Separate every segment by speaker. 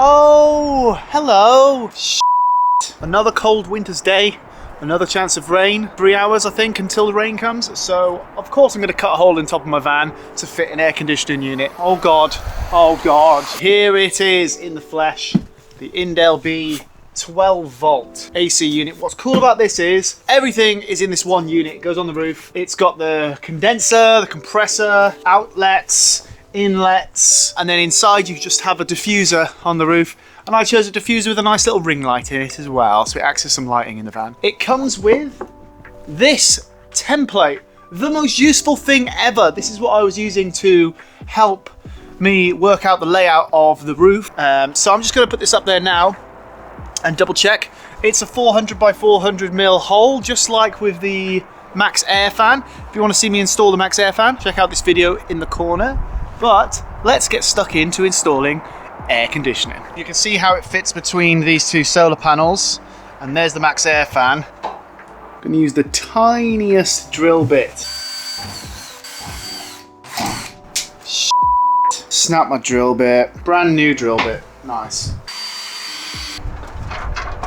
Speaker 1: Oh, hello. Another cold winter's day. Another chance of rain. 3 hours, I think, until the rain comes. So, of course, I'm going to cut a hole in top of my van to fit an air conditioning unit. Oh, God. Oh, God. Here it is in the flesh. The Indel B 12 volt AC unit. What's cool about this is everything is in this one unit. It goes on the roof. It's got the condenser, the compressor, outlets, inlets, and then inside you just have a diffuser on the roof. And I chose a diffuser with a nice little ring light in it as well, so it acts as some lighting in the van. It comes with this template, the most useful thing ever. This is what I was using to help me work out the layout of the roof. So I'm just going to put this up there now and double check. It's a 400 by 400 mil hole, just like with the Max Air fan. If you want to see me install the Max Air fan, check out this video in the corner. But let's get stuck into installing air conditioning. You can see how it fits between these two solar panels, and there's the Max Air fan. I'm going to use the tiniest drill bit. Snap my drill bit. Brand new drill bit. Nice.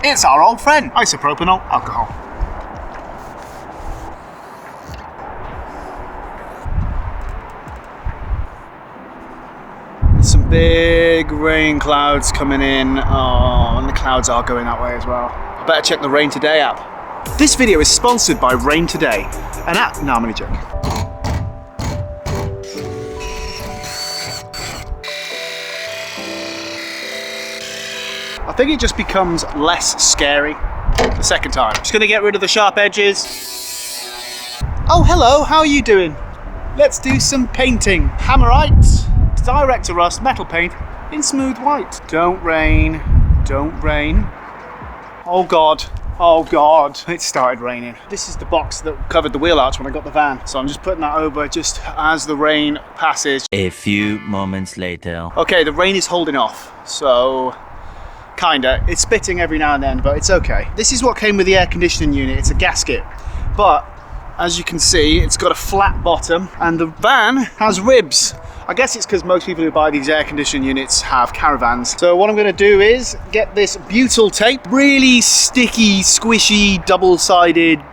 Speaker 1: It's our old friend, isopropanol alcohol. Some big rain clouds coming in. Oh, and the clouds are going that way as well. I better check the Rain Today app. This video is sponsored by Rain Today, an app. No, I'm only joking. I think it just becomes less scary the second time. Just gonna get rid of the sharp edges. Oh, hello, how are you doing? Let's do some painting. Hammerite. Direct to rust metal paint in smooth white. Don't rain, don't rain. Oh God, oh God. It started raining. This is the box that covered the wheel arch when I got the van. So I'm just putting that over just as the rain passes.
Speaker 2: A few moments later.
Speaker 1: Okay, the rain is holding off. So, kinda. It's spitting every now and then, but it's okay. This is what came with the air conditioning unit. It's a gasket. But, as you can see, it's got a flat bottom and the van has ribs. I guess it's because most people who buy these air conditioning units have caravans. So what I'm going to do is get this butyl tape, really sticky, squishy, double-sided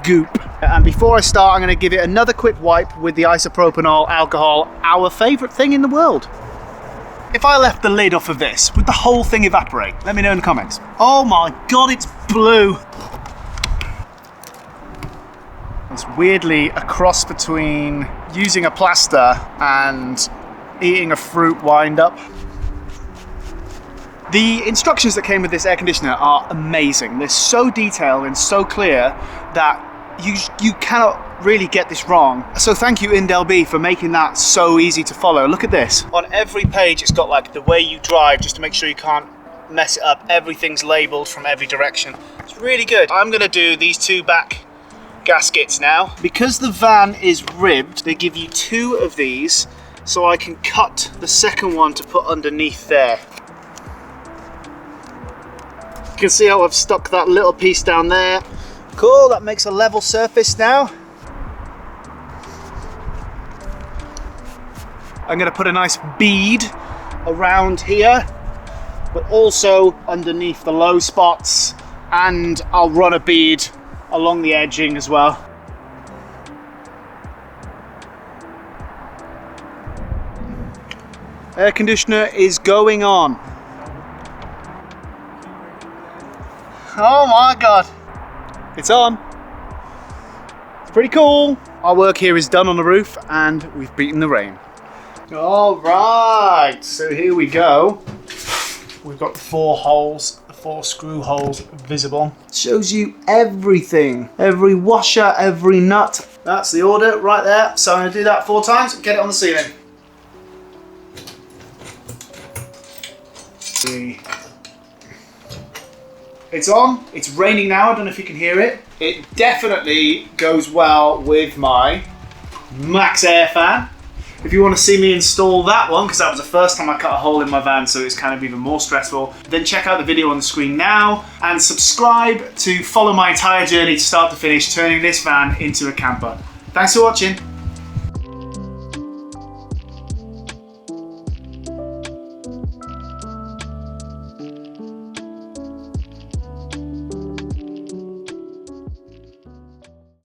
Speaker 1: goop. And before I start, I'm going to give it another quick wipe with the isopropanol alcohol, our favourite thing in the world. If I left the lid off of this, would the whole thing evaporate? Let me know in the comments. Oh my God, it's blue. It's weirdly a cross between using a plaster and eating a fruit wind-up. The instructions that came with this air conditioner are amazing. They're so detailed and so clear that you cannot really get this wrong. So thank you Indel B for making that so easy to follow. Look at this. On every page it's got like the way you drive, just to make sure you can't mess it up. Everything's labelled from every direction. It's really good. I'm going to do these two back gaskets now. Because the van is ribbed, they give you two of these, so I can cut the second one to put underneath there. You can see how I've stuck that little piece down there. Cool, that makes a level surface now. I'm going to put a nice bead around here, but also underneath the low spots, and I'll run a bead along the edging as well. Air conditioner is going on. Oh my God. It's on. It's pretty cool. Our work here is done on the roof and we've beaten the rain. All right, so here we go. We've got 4 holes, 4 screw holes visible. Shows you everything, every washer, every nut. That's the order right there. So I'm gonna do that 4 times and get it on the ceiling. 3. It's on, it's raining now, I don't know if you can hear it. It definitely goes well with my Max Air fan. If you want to see me install that one, because that was the first time I cut a hole in my van, so it's kind of even more stressful, then check out the video on the screen now and subscribe to follow my entire journey to start to finish, turning this van into a camper. Thanks for watching.